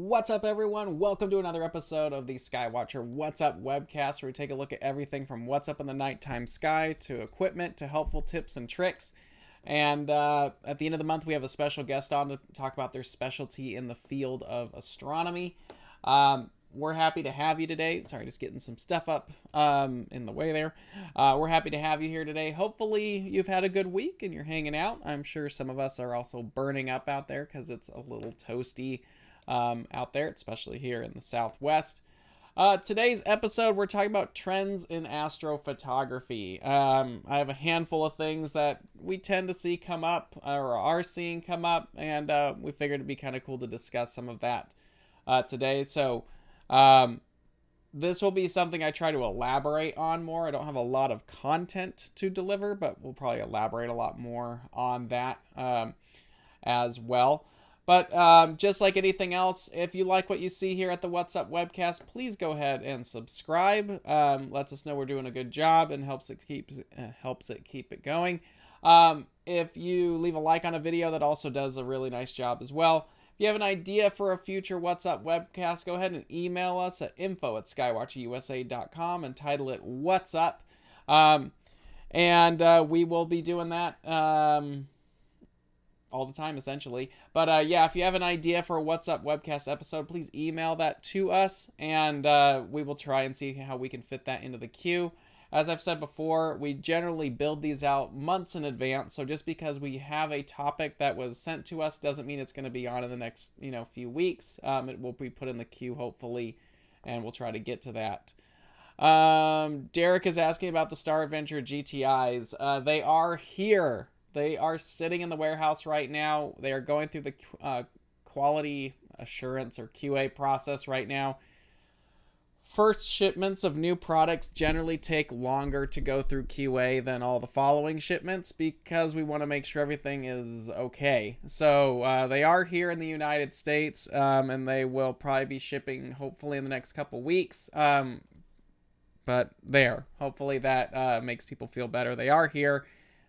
What's up, everyone? Welcome to another episode of the Skywatcher What's Up Webcast, where we take a look at everything from what's up in the nighttime sky to equipment to helpful tips and tricks. And at the end of the month, we have a special guest on to talk about their specialty in the field of astronomy. We're happy to have you today. Sorry, just getting some stuff up in the way there. We're happy to have you here today. Hopefully you've had a good week and you're hanging out. I'm sure some of us are also burning up out there because it's a little toasty out there, especially here in the Southwest. Today's episode, we're talking about trends in astrophotography. I have a handful of things that we tend to see come up or are seeing come up, and we figured it'd be kind of cool to discuss some of that today. So this will be something I try to elaborate on more. I don't have a lot of content to deliver, but we'll probably elaborate a lot more on that as well. But just like anything else, if you like what you see here at the What's Up Webcast, please go ahead and subscribe. Lets us know we're doing a good job and helps it keep it going. If you leave a like on a video, that also does a really nice job as well. If you have an idea for a future What's Up Webcast, go ahead and email us at info@skywatcherusa.com and title it What's Up. And we will be doing that all the time, essentially. But yeah, if you have an idea for a What's Up Webcast episode, please email that to us, and we will try and see how we can fit that into the queue. As I've said before, we generally build these out months in advance, so just because we have a topic that was sent to us doesn't mean it's going to be on in the next few weeks. It will be put in the queue, hopefully, and we'll try to get to that. Derek is asking about the Star Adventure GTIs. They are here. They are sitting in the warehouse right now. They are going through the quality assurance or QA process right now. First shipments of new products generally take longer to go through QA than all the following shipments because we want to make sure everything is okay. So they are here in the United States, and they will probably be shipping hopefully in the next couple weeks. But hopefully that makes people feel better. They are here.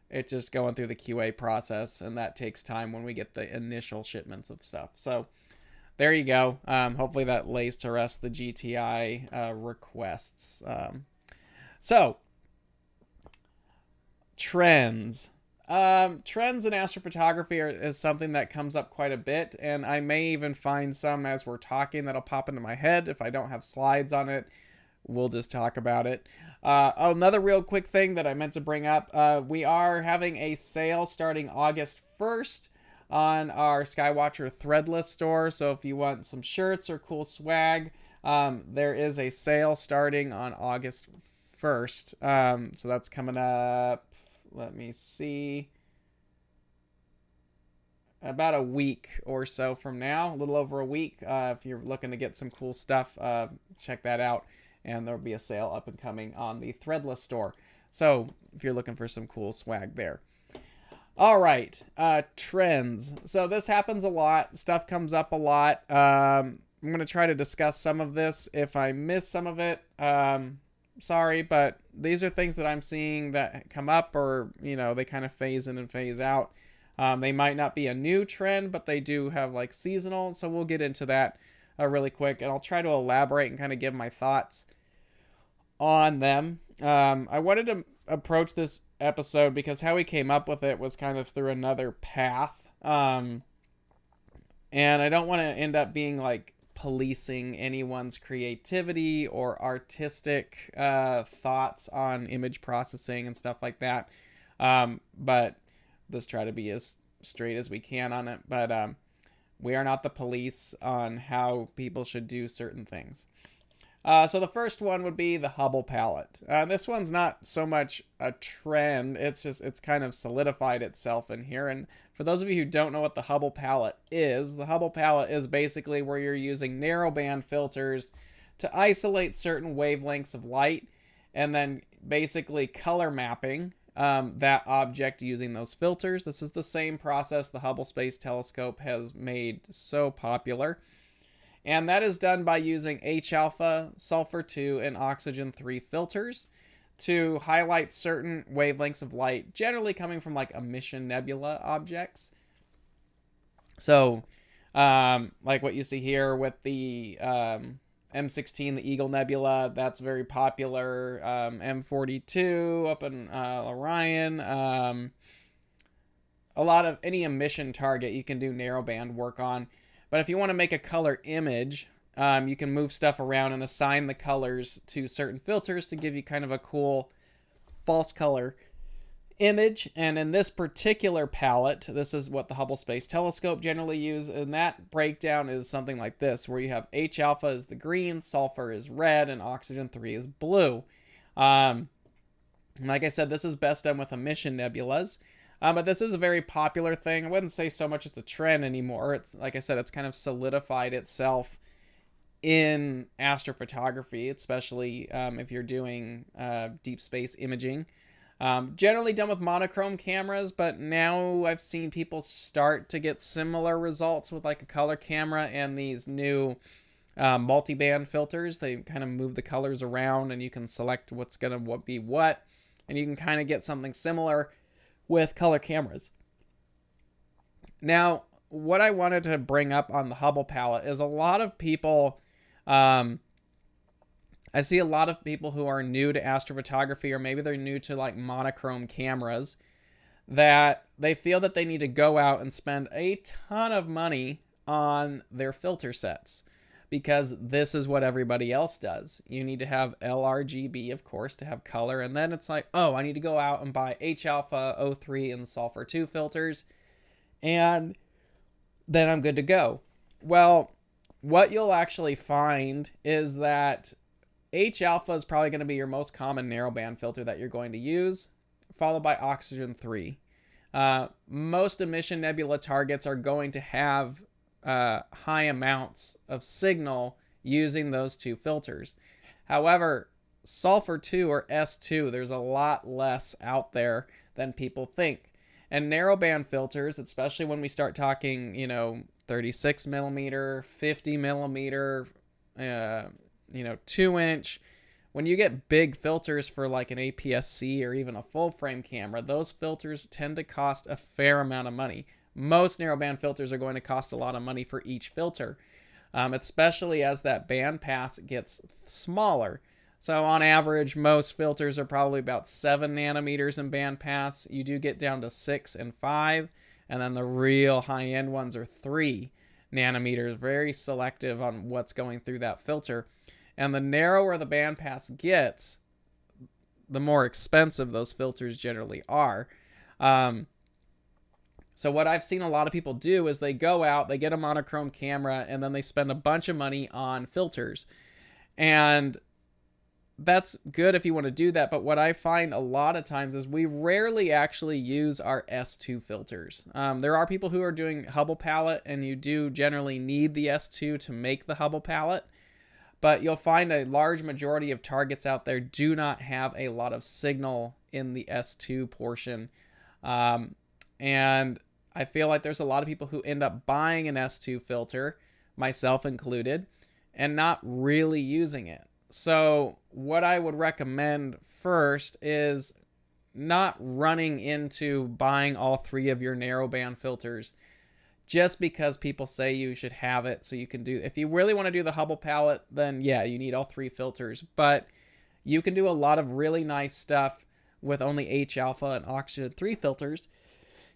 It's just going through the QA process, and that takes time when we get the initial shipments of stuff. So there you go. Hopefully that lays to rest the GTI requests. So trends. Trends in astrophotography is something that comes up quite a bit, and I may even find some as we're talking that'll pop into my head. If I don't have slides on it, we'll just talk about it. Another real quick thing that I meant to bring up, we are having a sale starting August 1st on our Skywatcher Threadless store. So if you want some shirts or cool swag, there is a sale starting on August 1st. So that's coming up, let me see, about a week or so from now, a little over a week. If you're looking to get some cool stuff, check that out. And there'll be a sale up and coming on the Threadless store. So if you're looking for some cool swag there. All right, trends. So this happens a lot. Stuff comes up a lot. I'm going to try to discuss some of this. If I miss some of it, sorry, but these are things that I'm seeing that come up, or, they kind of phase in and phase out. They might not be a new trend, but they do have like seasonal. So we'll get into that really quick, and I'll try to elaborate and kind of give my thoughts on them. I wanted to approach this episode because how we came up with it was kind of through another path, and I don't want to end up being like policing anyone's creativity or artistic thoughts on image processing and stuff like that, but let's try to be as straight as we can on it. But we are not the police on how people should do certain things. So the first one would be the Hubble Pallet. This one's not so much a trend. It's kind of solidified itself in here. And for those of you who don't know what the Hubble Pallet is, the Hubble Pallet is basically where you're using narrowband filters to isolate certain wavelengths of light and then basically color mapping that object using those filters. This is the same process the Hubble Space Telescope has made so popular. And that is done by using H-alpha, sulfur-2, and oxygen-3 filters to highlight certain wavelengths of light, generally coming from like emission nebula objects. So Like what you see here with the M16, the Eagle Nebula, that's very popular. M42 up in Orion. A lot of any emission target you can do narrowband work on. But if you want to make a color image, you can move stuff around and assign the colors to certain filters to give you kind of a cool false color image. And in this particular palette, this is what the Hubble Space Telescope generally uses, and that breakdown is something like this, where you have H alpha is the green, sulfur is red, and oxygen 3 is blue. Like I said, this is best done with emission nebulas. But this is a very popular thing. I wouldn't say so much it's a trend anymore. It's, like I said, it's kind of solidified itself in astrophotography, especially if you're doing deep space imaging. Generally done with monochrome cameras, but now I've seen people start to get similar results with like a color camera and these new multi-band filters. They kind of move the colors around and you can select what's going to be what, and you can kind of get something similar with color cameras. Now, what I wanted to bring up on the Hubble Pallet is a lot of people, I see a lot of people who are new to astrophotography, or maybe they're new to like monochrome cameras, that they feel that they need to go out and spend a ton of money on their filter sets because this is what everybody else does. You need to have LRGB, of course, to have color. And then it's like, oh, I need to go out and buy H alpha, O3, and sulfur 2 filters. And then I'm good to go. Well, what you'll actually find is that H alpha is probably going to be your most common narrowband filter that you're going to use, followed by oxygen 3. Most emission nebula targets are going to have high amounts of signal using those 2 filters. However, sulfur 2 or S2, there's a lot less out there than people think. And narrowband filters, especially when we start talking, 36 millimeter, 50 millimeter, 2-inch, when you get big filters for like an APS-C or even a full frame camera, those filters tend to cost a fair amount of money. Most narrowband filters are going to cost a lot of money for each filter, especially as that bandpass gets smaller. So on average, most filters are probably about 7 nanometers in bandpass. You do get down to 6 and 5, and then the real high-end ones are 3 nanometers, very selective on what's going through that filter. And the narrower the bandpass gets, the more expensive those filters generally are. So what I've seen a lot of people do is they go out, they get a monochrome camera, and then they spend a bunch of money on filters. And that's good if you want to do that, but what I find a lot of times is we rarely actually use our S2 filters. There are people who are doing Hubble Pallet, and you do generally need the S2 to make the Hubble Pallet, but you'll find a large majority of targets out there do not have a lot of signal in the S2 portion. And I feel like there's a lot of people who end up buying an S2 filter, myself included, and not really using it. So what I would recommend first is not running into buying all 3 of your narrowband filters just because people say you should have it so you can do. If you really want to do the Hubble Pallet, then yeah, you need all 3 filters. But you can do a lot of really nice stuff with only H alpha and oxygen 3 filters.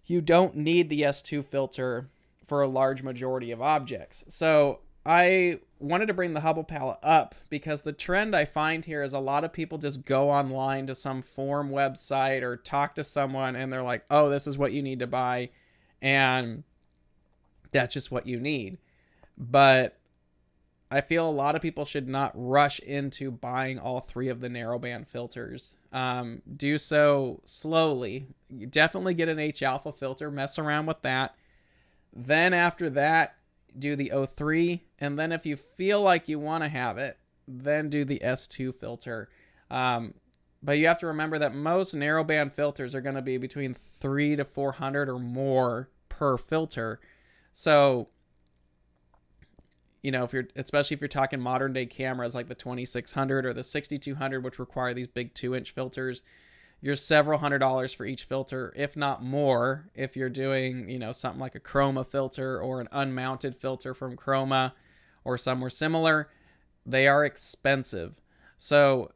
You don't need the S2 filter for a large majority of objects. So I wanted to bring the Hubble Pallet up because the trend I find here is a lot of people just go online to some forum website or talk to someone and they're like, oh, this is what you need to buy. And that's just what you need. But I feel a lot of people should not rush into buying all 3 of the narrowband filters. Do so slowly. You definitely get an H alpha filter, mess around with that. Then after that, do the O3. And then if you feel like you want to have it, then do the S2 filter. But you have to remember that most narrowband filters are going to be between 300 to 400 or more per filter. So, especially if you're talking modern day cameras like the 2600 or the 6200, which require these big 2-inch filters, you're several $100s for each filter, if not more, if you're doing, something like a chroma filter or an unmounted filter from Chroma or somewhere similar. They are expensive. So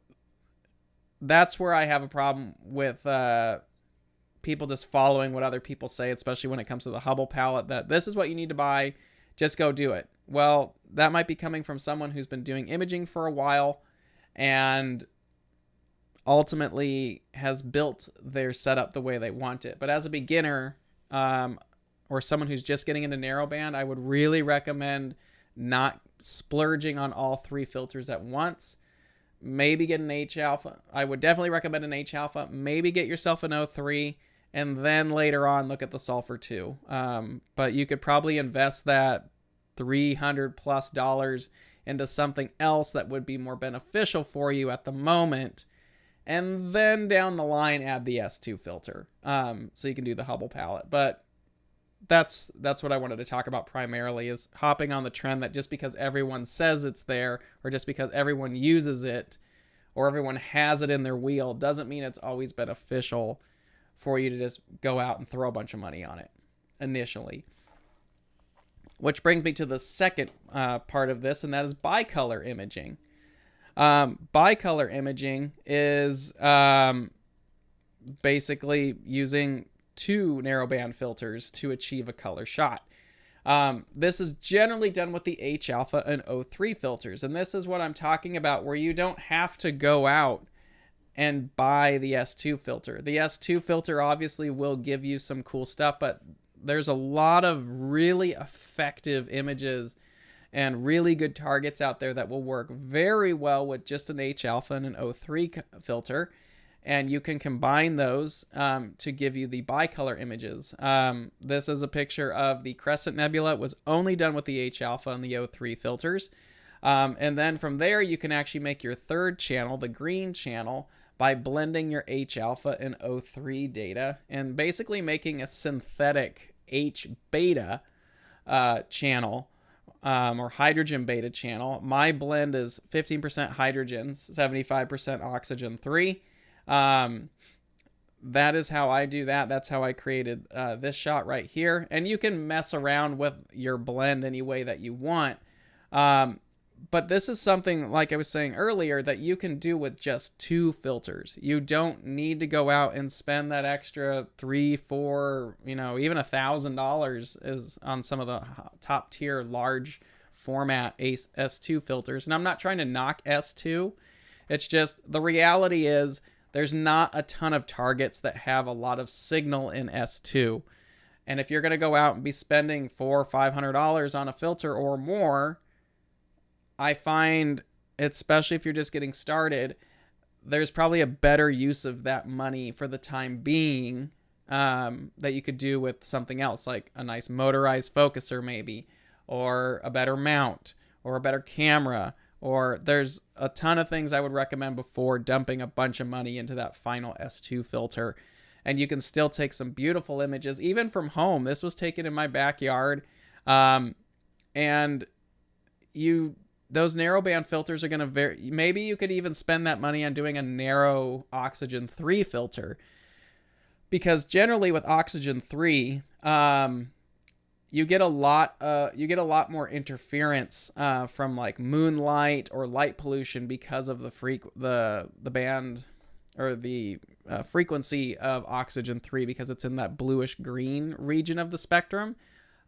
that's where I have a problem with people just following what other people say, especially when it comes to the Hubble Pallet, that this is what you need to buy, just go do it. Well, that might be coming from someone who's been doing imaging for a while and ultimately has built their setup the way they want it. But as a beginner, or someone who's just getting into narrowband, I would really recommend not splurging on all 3 filters at once. Maybe get an H alpha. I would definitely recommend an H alpha. Maybe get yourself an O3, and then later on look at the sulfur 2. But you could probably invest that $300+ into something else that would be more beneficial for you at the moment, and then down the line add the S2 filter, so you can do the Hubble Pallet. But that's what I wanted to talk about primarily, is hopping on the trend that just because everyone says it's there, or just because everyone uses it, or everyone has it in their wheel, doesn't mean it's always beneficial for you to just go out and throw a bunch of money on it initially. Which brings me to the second part of this, and that is bicolor imaging. Bicolor imaging is basically using 2 narrowband filters to achieve a color shot. This is generally done with the H alpha and O3 filters, and this is what I'm talking about, where you don't have to go out and buy the S2 filter. The S2 filter obviously will give you some cool stuff, but there's a lot of really effective images and really good targets out there that will work very well with just an H alpha and an O3 filter. And you can combine those to give you the bicolor images. This is a picture of the Crescent Nebula. It was only done with the H alpha and the O3 filters. And then from there, you can actually make your third channel, the green channel, by blending your H alpha and O3 data and basically making a synthetic H beta channel, or hydrogen beta channel. My blend is 15% hydrogen, 75% oxygen 3. That is how I do that. That's how I created this shot right here. And you can mess around with your blend any way that you want. But this is something, like I was saying earlier, that you can do with just 2 filters. You don't need to go out and spend that extra $3, $4, even $1,000 is on some of the top tier large format S2 filters. And I'm not trying to knock S2. It's just the reality is there's not a ton of targets that have a lot of signal in S2. And if you're going to go out and be spending $400 or $500 on a filter or more, I find, especially if you're just getting started, there's probably a better use of that money for the time being that you could do with something else, like a nice motorized focuser maybe, or a better mount, or a better camera, or there's a ton of things I would recommend before dumping a bunch of money into that final S2 filter. And you can still take some beautiful images, even from home. This was taken in my backyard. And those narrowband filters are going to vary. Maybe you could even spend that money on doing a narrow oxygen 3 filter, because generally with oxygen 3, you get a lot more interference from like moonlight or light pollution because of the band, or the frequency of oxygen 3, because it's in that bluish green region of the spectrum.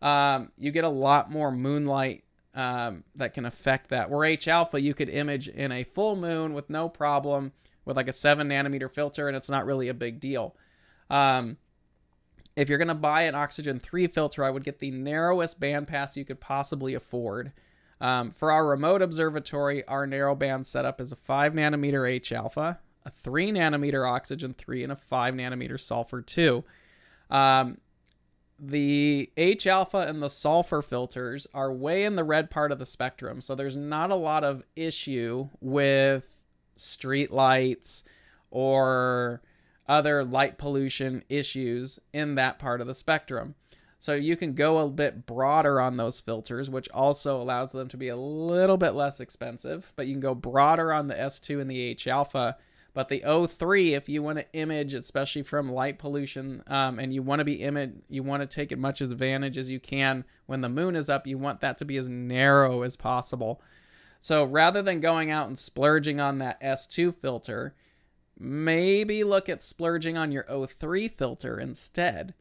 You get a lot more moonlight that can affect that. Where H alpha, you could image in a full moon with no problem with like a 7 nanometer filter, and it's not really a big deal. If you're going to buy an oxygen 3 filter, I would get the narrowest bandpass you could possibly afford. For our remote observatory, our narrowband setup is a 5 nanometer H alpha, a 3 nanometer oxygen 3, and a 5 nanometer sulfur 2. The H alpha and the sulfur filters are way in the red part of the spectrum, so there's not a lot of issue with street lights or other light pollution issues in that part of the spectrum. So you can go a bit broader on those filters, which also allows them to be a little bit less expensive, but you can go broader on the S2 and the H alpha, But the O3, if you want to image, especially from light pollution, and you want to take as much advantage as you can when the moon is up, you want that to be as narrow as possible. So rather than going out and splurging on that S2 filter, maybe look at splurging on your O3 filter instead.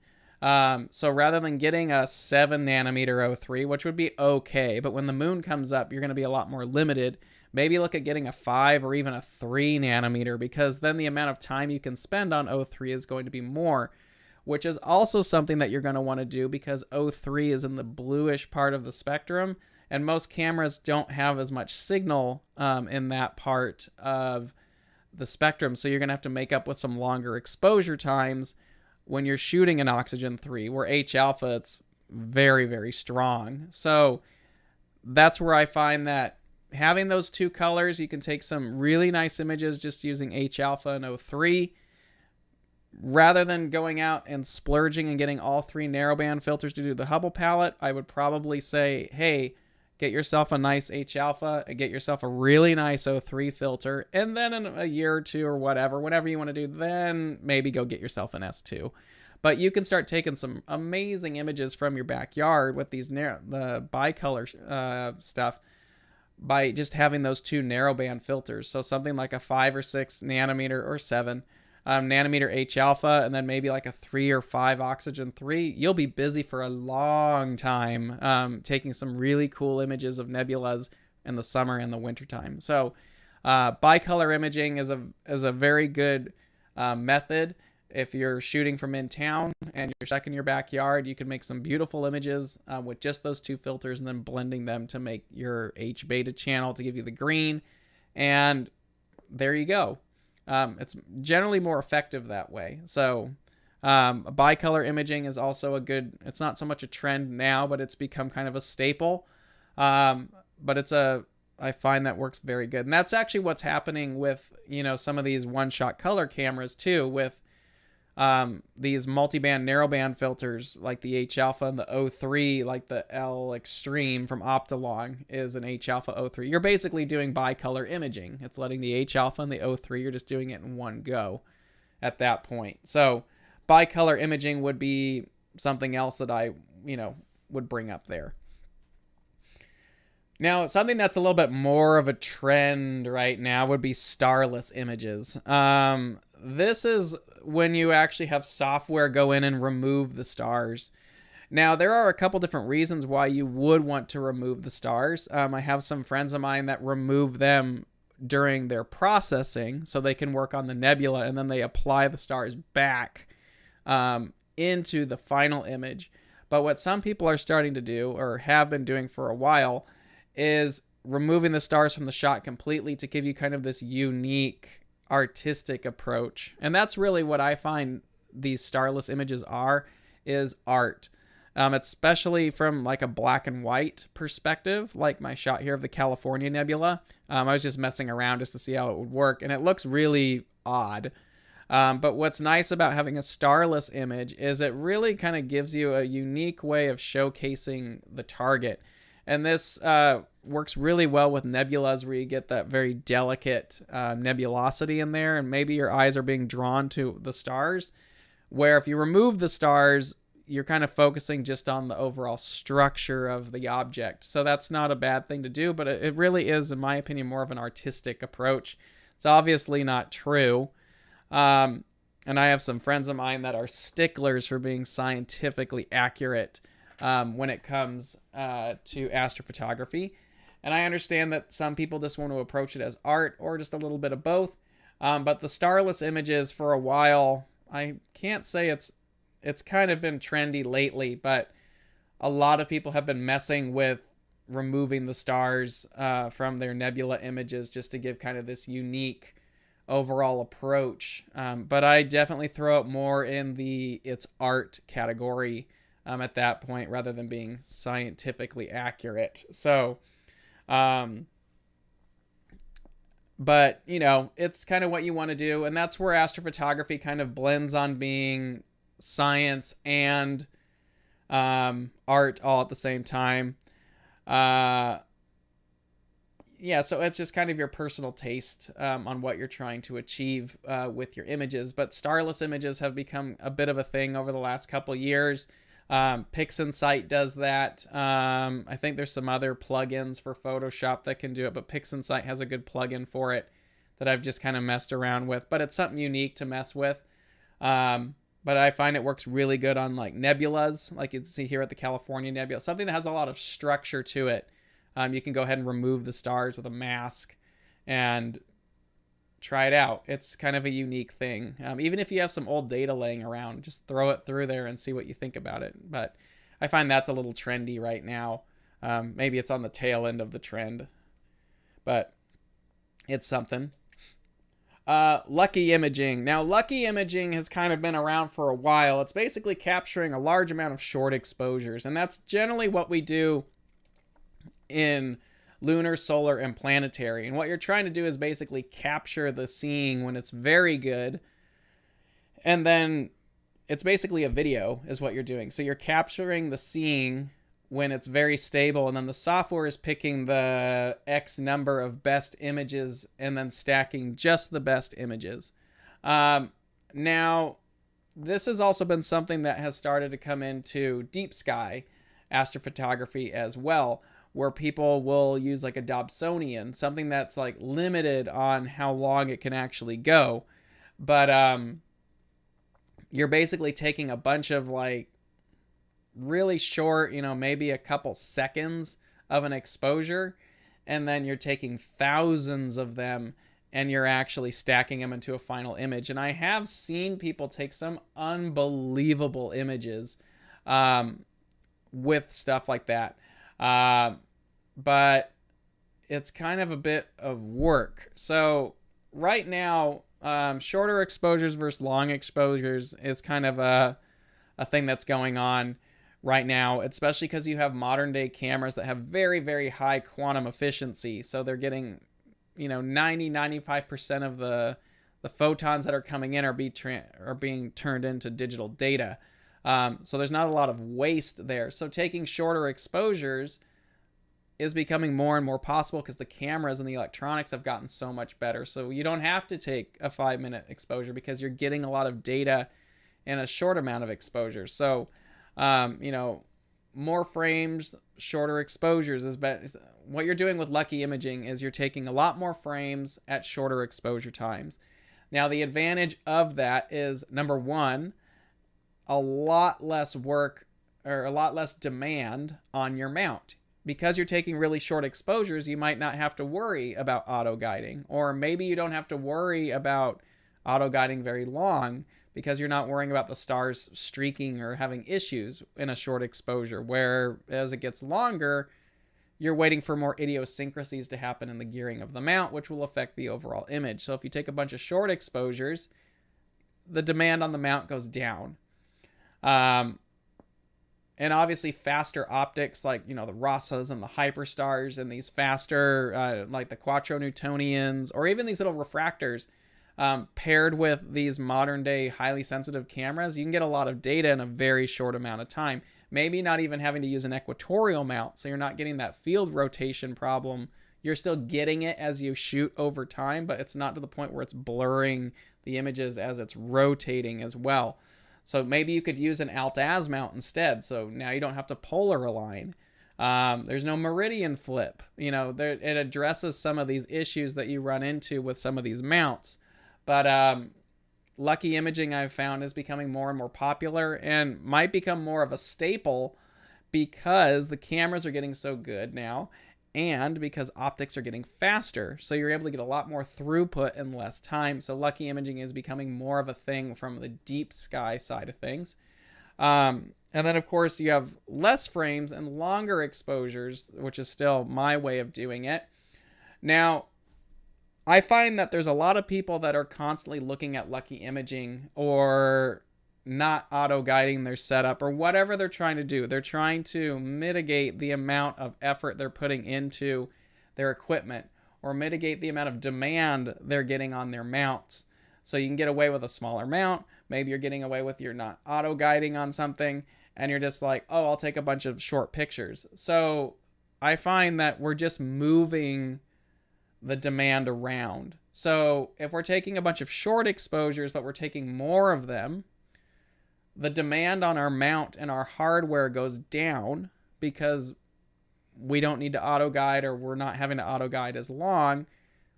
So rather than getting a 7 nanometer O3, which would be okay, but when the moon comes up, you're going to be a lot more limited. Maybe look at getting a 5 or even a 3 nanometer, because then the amount of time you can spend on O3 is going to be more, which is also something that you're going to want to do because O3 is in the bluish part of the spectrum, and most cameras don't have as much signal in that part of the spectrum. So you're going to have to make up with some longer exposure times when you're shooting an oxygen 3, where H alpha, it's very, very strong. So that's where I find that having those two colors, you can take some really nice images just using H alpha and O3. Rather than going out and splurging and getting all 3 narrowband filters to do the Hubble Pallet, I would probably say, hey, get yourself a nice H alpha and get yourself a really nice O3 filter. And then in a year or two or whenever you want to do, then maybe go get yourself an S2. But you can start taking some amazing images from your backyard with these the bicolor stuff by just having those 2 narrowband filters. So something like a 5 or 6 nanometer or 7 nanometer H alpha, and then maybe like a 3 or 5 oxygen 3. You'll be busy for a long time taking some really cool images of nebulas in the summer and the winter time. So bicolor imaging is a very good method. If you're shooting from in town and you're stuck in your backyard, you can make some beautiful images with just those 2 filters and then blending them to make your H beta channel to give you the green. And there you go. It's generally more effective that way. So bicolor imaging is also a good, it's not so much a trend now, but it's become kind of a staple. But I find that works very good. And that's actually what's happening with, some of these one-shot color cameras too, with these multiband narrowband filters like the H alpha and the O3, like the L Extreme from Optolong is an H alpha O3. You're basically doing bicolor imaging. It's letting the H alpha and the O3, you're just doing it in one go at that point. So bicolor imaging would be something else that I, would bring up there. Now, something that's a little bit more of a trend right now would be starless images. This is when you actually have software go in and remove the stars. Now, there are a couple different reasons why you would want to remove the stars. I have some friends of mine that remove them during their processing so they can work on the nebula, and then they apply the stars back into the final image. But what some people are starting to do, or have been doing for a while, is removing the stars from the shot completely to give you kind of this unique artistic approach. And that's really what I find these starless images is art. Especially from like a black and white perspective, like my shot here of the California nebula. I was just messing around just to see how it would work, and it looks really odd. But what's nice about having a starless image is it really kind of gives you a unique way of showcasing the target. And this works really well with nebulas where you get that very delicate nebulosity in there, and maybe your eyes are being drawn to the stars, where if you remove the stars, you're kind of focusing just on the overall structure of the object. So that's not a bad thing to do, but it really is, in my opinion, more of an artistic approach. It's obviously not true. And I have some friends of mine that are sticklers for being scientifically accurate when it comes to astrophotography. And I understand that some people just want to approach it as art or just a little bit of both. But the starless images, for a while, I can't say it's kind of been trendy lately, but a lot of people have been messing with removing the stars from their nebula images just to give kind of this unique overall approach. But I definitely throw it more in it's art category at that point, rather than being scientifically accurate. So, but it's kind of what you want to do. And that's where astrophotography kind of blends on being science and art all at the same time. yeah, so it's just kind of your personal taste on what you're trying to achieve with your images. But starless images have become a bit of a thing over the last couple years. PixInsight does that. I think there's some other plugins for Photoshop that can do it, but PixInsight has a good plugin for it that I've just kind of messed around with. But it's something unique to mess with. But I find it works really good on like nebulas, like you can see here at the California Nebula, something that has a lot of structure to it. You can go ahead and remove the stars with a mask and try it out. It's kind of a unique thing. Even if you have some old data laying around, just throw it through there and see what you think about it. But I find that's a little trendy right now. Maybe it's on the tail end of the trend, but it's something. Lucky imaging. Now, lucky imaging has kind of been around for a while. It's basically capturing a large amount of short exposures, and that's generally what we do in lunar, solar, and planetary. And what you're trying to do is basically capture the seeing when it's very good, and then it's basically a video is what you're doing. So you're capturing the seeing when it's very stable, and then the software is picking the X number of best images and then stacking just the best images. Now, this has also been something that has started to come into deep sky astrophotography as well, where people will use like a Dobsonian, something that's like limited on how long it can actually go. But you're basically taking a bunch of like really short, maybe a couple seconds of an exposure, and then you're taking thousands of them and you're actually stacking them into a final image. And I have seen people take some unbelievable images with stuff like that. But it's kind of a bit of work. So right now, shorter exposures versus long exposures is kind of a thing that's going on right now, especially because you have modern day cameras that have very, very high quantum efficiency. So they're getting, 90-95% of the photons that are coming in are being turned into digital data. So there's not a lot of waste there. So taking shorter exposures is becoming more and more possible because the cameras and the electronics have gotten so much better. So you don't have to take a 5-minute exposure because you're getting a lot of data in a short amount of exposure. So, more frames, shorter exposures is better. What you're doing with lucky imaging is you're taking a lot more frames at shorter exposure times. Now, the advantage of that is, number one, a lot less work or a lot less demand on your mount. Because you're taking really short exposures, you might not have to worry about auto guiding, or maybe you don't have to worry about auto guiding very long because you're not worrying about the stars streaking or having issues in a short exposure, where as it gets longer, you're waiting for more idiosyncrasies to happen in the gearing of the mount, which will affect the overall image. So if you take a bunch of short exposures, the demand on the mount goes down. And obviously faster optics like, the Rossas and the hyperstars and these faster, like the Quattro Newtonians, or even these little refractors, paired with these modern day highly sensitive cameras, you can get a lot of data in a very short amount of time. Maybe not even having to use an equatorial mount, so you're not getting that field rotation problem. You're still getting it as you shoot over time, but it's not to the point where it's blurring the images as it's rotating as well. So maybe you could use an alt-az mount instead. So now you don't have to polar align. There's no meridian flip. It addresses some of these issues that you run into with some of these mounts. But lucky imaging, I've found, is becoming more and more popular and might become more of a staple because the cameras are getting so good now and because optics are getting faster. So you're able to get a lot more throughput in less time. So lucky imaging is becoming more of a thing from the deep sky side of things. And then, of course, you have less frames and longer exposures, which is still my way of doing it. Now, I find that there's a lot of people that are constantly looking at lucky imaging or not auto guiding their setup or whatever they're trying to do. They're trying to mitigate the amount of effort they're putting into their equipment or mitigate the amount of demand they're getting on their mounts. So you can get away with a smaller mount. Maybe you're getting away with you're not auto guiding on something and you're just like, oh, I'll take a bunch of short pictures. So I find that we're just moving the demand around. So if we're taking a bunch of short exposures, but we're taking more of them, the demand on our mount and our hardware goes down because we don't need to auto guide, or we're not having to auto guide as long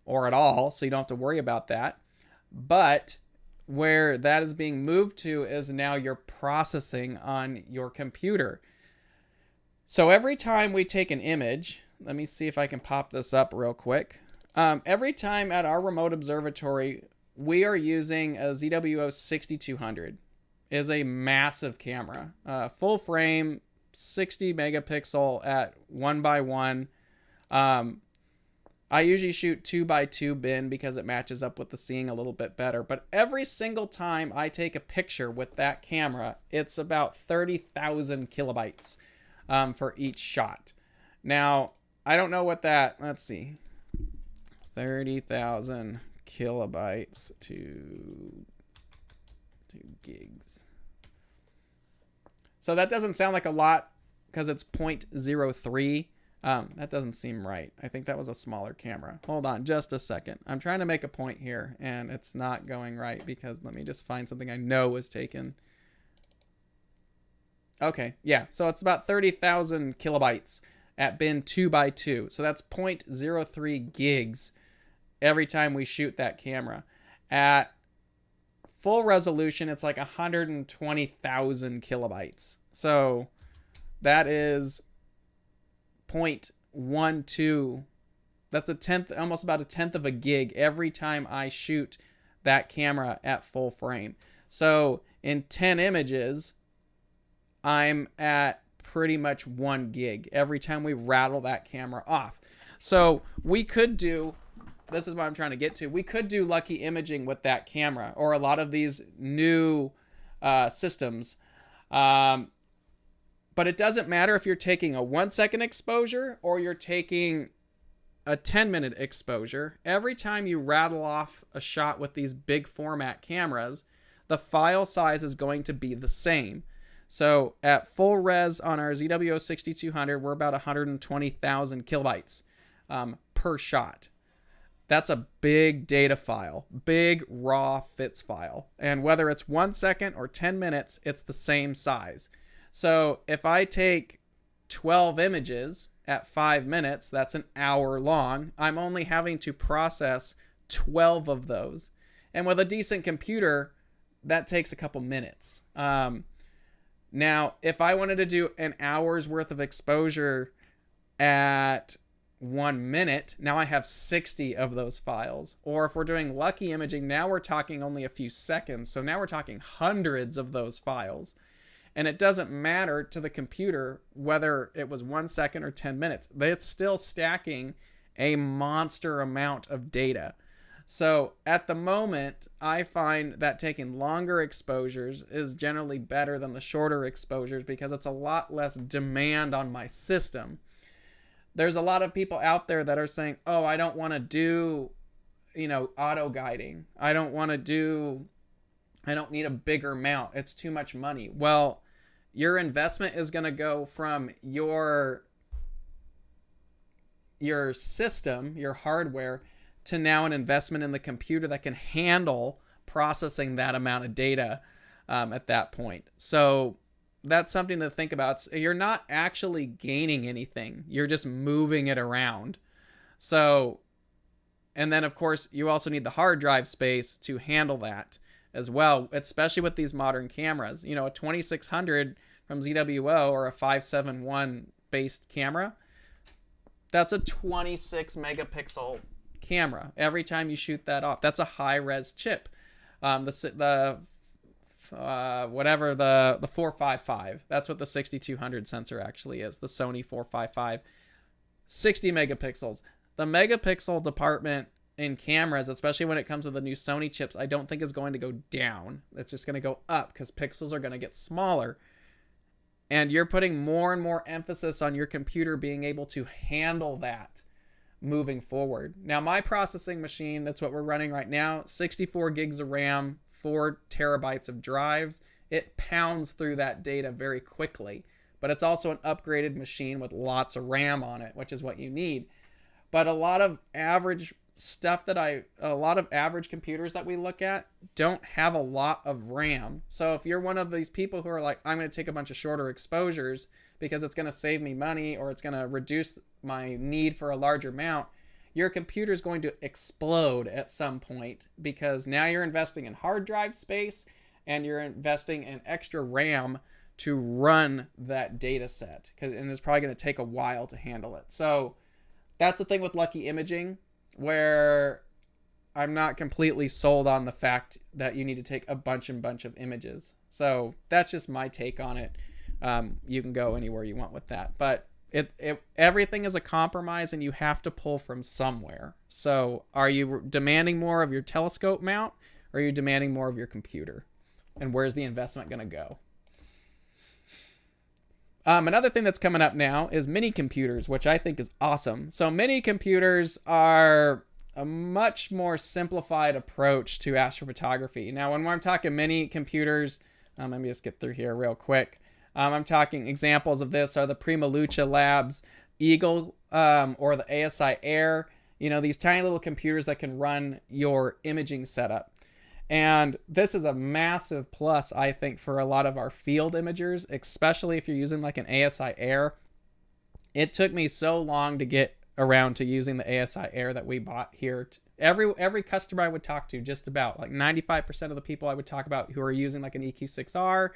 or at all. So you don't have to worry about that. But where that is being moved to is now your processing on your computer. So every time we take an image, let me see if I can pop this up real quick. Every time at our remote observatory, we are using a ZWO 6200. Is a massive camera, full frame, 60 megapixel at 1x1. I usually shoot 2x2 bin because it matches up with the seeing a little bit better. But every single time I take a picture with that camera, it's about 30,000 kilobytes for each shot. Now, I don't know what that, let's see, 30,000 kilobytes to gigs. So that doesn't sound like a lot because it's 0.03. That doesn't seem right. I think that was a smaller camera. Hold on just a second. I'm trying to make a point here and it's not going right because let me just find something I know was taken. Okay, yeah, so it's about 30,000 kilobytes at bin 2x2. So that's 0.03 gigs every time we shoot that camera. At full resolution, it's like 120,000 kilobytes. So that is 0.12. That's a tenth, almost about a tenth of a gig every time I shoot that camera at full frame. So in 10 images, I'm at pretty much 1 gig every time we rattle that camera off. So we could do, this is what I'm trying to get to, we could do lucky imaging with that camera, or a lot of these new systems. But it doesn't matter if you're taking a 1-second exposure or you're taking a 10-minute exposure. Every time you rattle off a shot with these big format cameras, the file size is going to be the same. So at full res on our ZWO 6200, we're about 120,000 kilobytes per shot. That's a big data file, big raw FITS file. And whether it's 1 second or 10 minutes, it's the same size. So if I take 12 images at 5 minutes, that's an hour long. I'm only having to process 12 of those. And with a decent computer, that takes a couple minutes. Now, if I wanted to do an hour's worth of exposure at 1 minute, now I have 60 of those files. Or if we're doing lucky imaging, now we're talking only a few seconds. So now we're talking hundreds of those files. And it doesn't matter to the computer whether it was 1 second or 10 minutes. It's still stacking a monster amount of data. So at the moment, I find that taking longer exposures is generally better than the shorter exposures because it's a lot less demand on my system. There's a lot of people out there that are saying, oh, I don't want to do, auto guiding. I don't need a bigger mount. It's too much money. Well, your investment is going to go from your system, your hardware, to now an investment in the computer that can handle processing that amount of data at that point. So that's something to think about. You're not actually gaining anything. You're just moving it around. So, and then of course, you also need the hard drive space to handle that as well, especially with these modern cameras. A 2600 from ZWO or a 571 based camera, that's a 26 megapixel camera. Every time you shoot that off, that's a high res chip. The 455, that's what the 6200 sensor actually is. The Sony 455, 60 megapixels. The megapixel department in cameras, especially when it comes to the new Sony chips, I don't think is going to go down. It's just going to go up because pixels are going to get smaller. And you're putting more and more emphasis on your computer being able to handle that moving forward. Now, my processing machine, that's what we're running right now, 64 gigs of RAM, 4 terabytes of drives. It pounds through that data very quickly. But it's also an upgraded machine with lots of RAM on it, which is what you need. But a lot of average computers that we look at don't have a lot of RAM. So if you're one of these people who are like, I'm going to take a bunch of shorter exposures because it's going to save me money or it's going to reduce my need for a larger mount, your computer is going to explode at some point, because now you're investing in hard drive space and you're investing in extra RAM to run that data set, and it's probably going to take a while to handle it. So that's the thing with Lucky Imaging, where I'm not completely sold on the fact that you need to take a bunch of images. So that's just my take on it. You can go anywhere you want with that, but everything is a compromise, and you have to pull from somewhere. So are you demanding more of your telescope mount, or are you demanding more of your computer? And where's the investment going to go? Another thing that's coming up now is mini computers, which I think is awesome. So mini computers are a much more simplified approach to astrophotography. Now, when I'm talking mini computers, let me just get through here real quick. I'm talking examples of this are the Prima Luce Labs Eagle, or the ASI Air. You know, these tiny little computers that can run your imaging setup. And this is a massive plus, I think, for a lot of our field imagers, especially if you're using like an ASI Air. It took me so long to get around to using the ASI Air that we bought here. Every customer I would talk to, just about like 95% of the people I would talk about who are using like an EQ6R.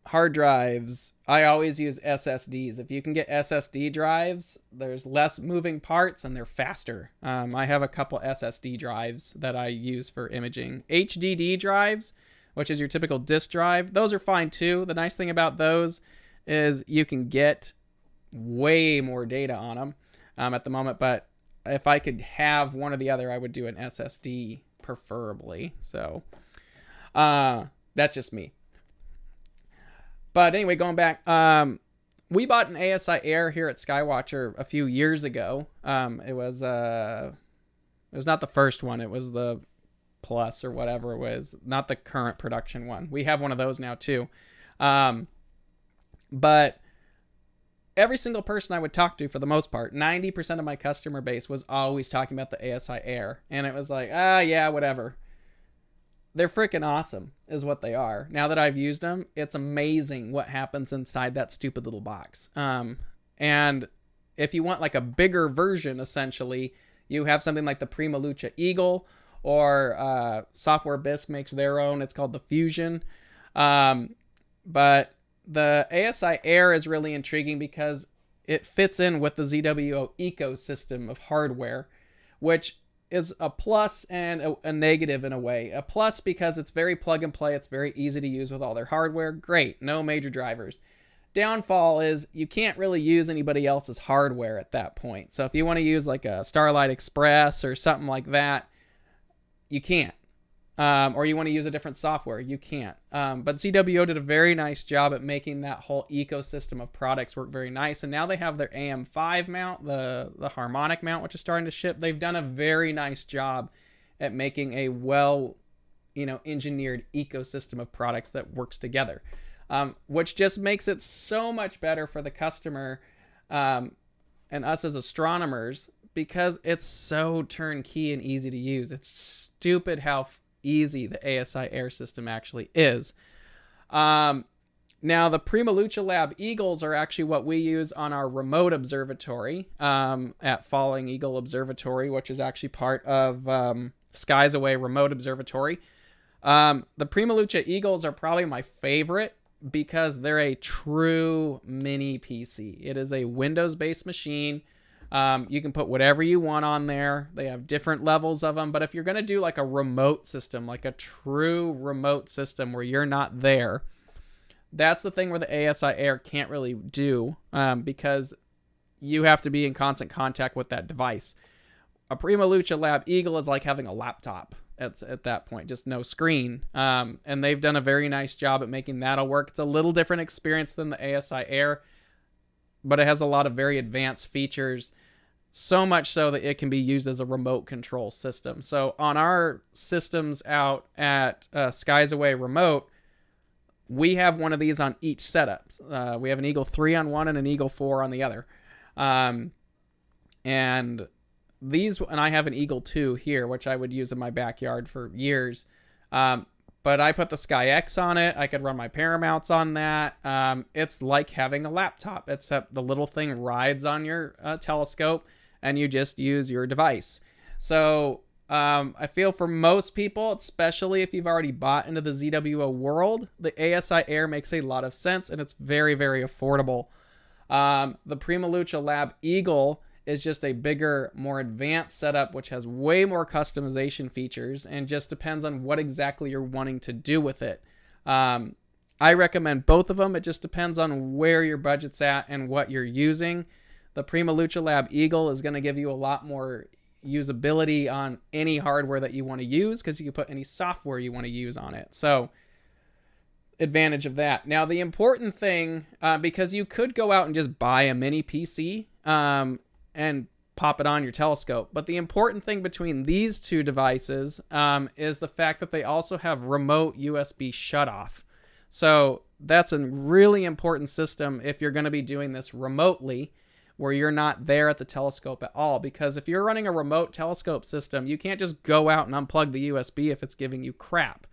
Hard drives. I always use SSDs. If you can get SSD drives, there's less moving parts and they're faster. I have a couple SSD drives that I use for imaging. HDD drives, which is your typical disk drive, those are fine too. The nice thing about those is you can get way more data on them at the moment, but if I could have one or the other, I would do an SSD preferably. So that's just me. But anyway, going back, we bought an ASI Air here at Skywatcher a few years ago. It was not the first one. It was the Plus or whatever it was, not the current production one. We have one of those now too. But every single person I would talk to, for the most part, 90% of my customer base was always talking about the ASI Air. And it was like, yeah, whatever. They're freaking awesome is what they are. Now that I've used them, it's amazing what happens inside that stupid little box. And if you want like a bigger version, essentially, you have something like the Prima Luce Eagle, or Software Bisque makes their own. It's called the Fusion. But the ASI Air is really intriguing because it fits in with the ZWO ecosystem of hardware, which is a plus and a negative in a way. A plus because it's very plug and play. It's very easy to use with all their hardware. Great. No major drivers. Downfall is you can't really use anybody else's hardware at that point. So if you want to use like a Starlight Express or something like that, you can't. Or you want to use a different software, you can't. But ZWO did a very nice job at making that whole ecosystem of products work very nice. And now they have their AM5 mount, the Harmonic mount, which is starting to ship. They've done a very nice job at making a engineered ecosystem of products that works together, which just makes it so much better for the customer and us as astronomers, because it's so turnkey and easy to use. It's stupid how easy the ASI Air system actually is. Now, the Prima Luce Lab Eagles are actually what we use on our remote observatory at Falling Eagle Observatory, which is actually part of Skies Away Remote Observatory. The Prima Luce Eagles are probably my favorite because they're a true mini PC. It is a Windows-based machine. You can put whatever you want on there. They have different levels of them. But if you're going to do like a remote system, like a true remote system where you're not there, that's the thing where the ASI Air can't really do, because you have to be in constant contact with that device. A Prima Luce Lab Eagle is like having a laptop at that point, just no screen. And they've done a very nice job at making that'll work. It's a little different experience than the ASI Air, but it has a lot of very advanced features. So much so that it can be used as a remote control system. So on our systems out at Skies Away Remote, we have one of these on each setup. We have an Eagle 3 on one and an Eagle 4 on the other. And I have an Eagle 2 here, which I would use in my backyard for years. But I put the Sky X on it. I could run my Paramounts on that. It's like having a laptop, except the little thing rides on your telescope and you just use your device. So I feel for most people, especially if you've already bought into the ZWO world, the ASI Air makes a lot of sense and it's very, very affordable. The Prima Luce Lab Eagle is just a bigger, more advanced setup, which has way more customization features and just depends on what exactly you're wanting to do with it. I recommend both of them. It just depends on where your budget's at and what you're using. The Prima Luce Lab Eagle is going to give you a lot more usability on any hardware that you want to use because you can put any software you want to use on it. So advantage of that. Now, the important thing, because you could go out and just buy a mini PC, and pop it on your telescope. But the important thing between these two devices is the fact that they also have remote USB shutoff. So that's a really important system if you're going to be doing this remotely, where you're not there at the telescope at all. Because if you're running a remote telescope system, you can't just go out and unplug the USB if it's giving you crap.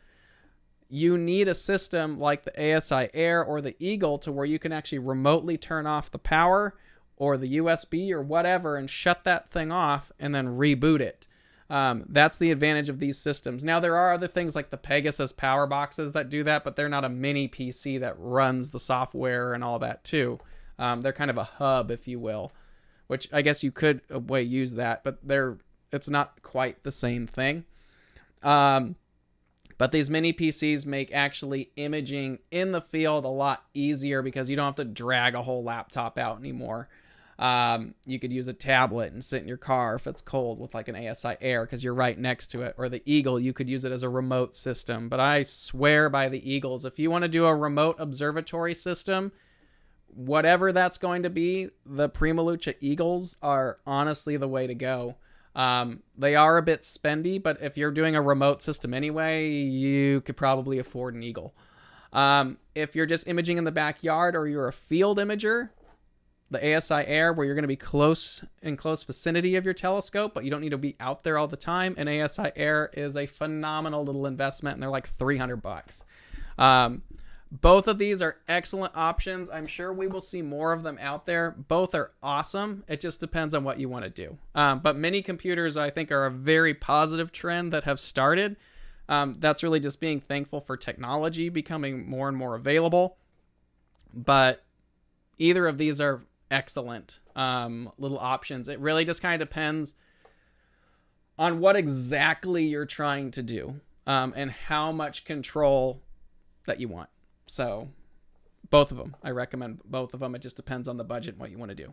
You need a system like the ASI Air or the Eagle to where you can actually remotely turn off the power or the USB or whatever and shut that thing off and then reboot it. That's the advantage of these systems. Now, there are other things like the Pegasus power boxes that do that, but they're not a mini PC that runs the software and all that too. They're kind of a hub, if you will, which I guess you could use that, but it's not quite the same thing. But these mini PCs make actually imaging in the field a lot easier because you don't have to drag a whole laptop out anymore. You could use a tablet and sit in your car if it's cold with like an ASI Air because you're right next to it. Or the Eagle, you could use it as a remote system. But I swear by the Eagles, if you want to do a remote observatory system, whatever that's going to be, the Prima Luce Eagles are honestly the way to go. They are a bit spendy, but if you're doing a remote system anyway, you could probably afford an Eagle. If you're just imaging in the backyard or you're a field imager, the ASI Air, where you're going to be close vicinity of your telescope, but you don't need to be out there all the time. And ASI Air is a phenomenal little investment, and they're like $300. Both of these are excellent options. I'm sure we will see more of them out there. Both are awesome. It just depends on what you want to do. But mini computers, I think, are a very positive trend that have started. That's really just being thankful for technology becoming more and more available. But either of these are excellent little options. It really just kind of depends on what exactly you're trying to do and how much control that you want. So both of them, I recommend both of them. It just depends on the budget and what you want to do.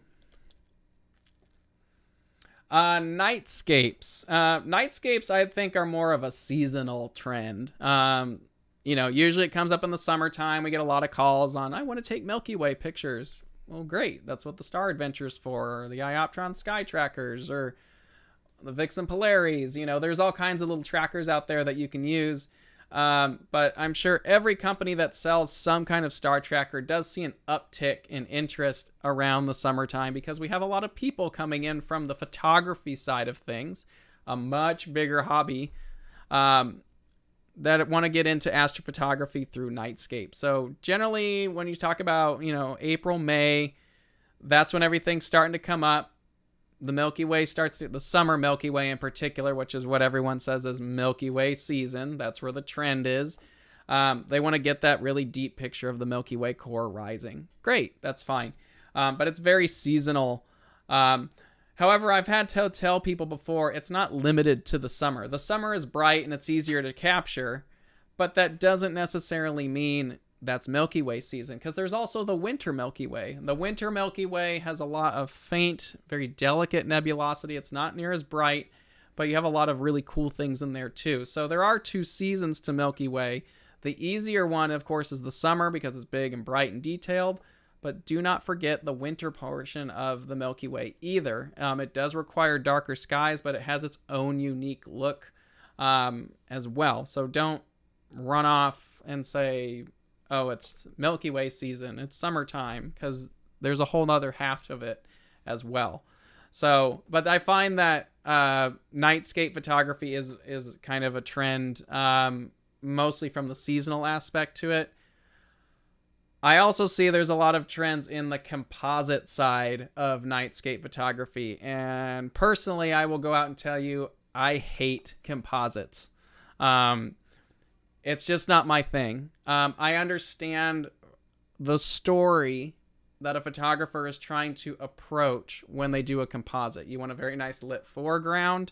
Nightscapes. Nightscapes, I think, are more of a seasonal trend. Usually it comes up in the summertime. We get a lot of calls on, I want to take Milky Way pictures. Well, great. That's what the Star Adventure's for, or the Ioptron Sky Trackers, or the Vixen Polaris. There's all kinds of little trackers out there that you can use. But I'm sure every company that sells some kind of star tracker does see an uptick in interest around the summertime because we have a lot of people coming in from the photography side of things, a much bigger hobby, that want to get into astrophotography through Nightscape. So generally when you talk about, April, May, that's when everything's starting to come up. The Milky Way starts, the summer Milky Way in particular, which is what everyone says is Milky Way season. That's where the trend is. They want to get that really deep picture of the Milky Way core rising. Great, that's fine. But it's very seasonal. However, I've had to tell people before, it's not limited to the summer. The summer is bright and it's easier to capture, but that doesn't necessarily mean that's Milky Way season, because there's also the winter Milky Way. The winter Milky Way has a lot of faint, very delicate nebulosity. It's not near as bright, but you have a lot of really cool things in there too. So there are two seasons to Milky Way. The easier one, of course, is the summer because it's big and bright and detailed, but do not forget the winter portion of the Milky Way either. It does require darker skies, but it has its own unique look as well. So don't run off and say, oh, it's Milky Way season, it's summertime, because there's a whole nother half of it as well. So, but I find that nightscape photography is kind of a trend, mostly from the seasonal aspect to it. I also see there's a lot of trends in the composite side of nightscape photography. And personally, I will go out and tell you, I hate composites. It's just not my thing. I understand the story that a photographer is trying to approach when they do a composite. You want a very nice lit foreground,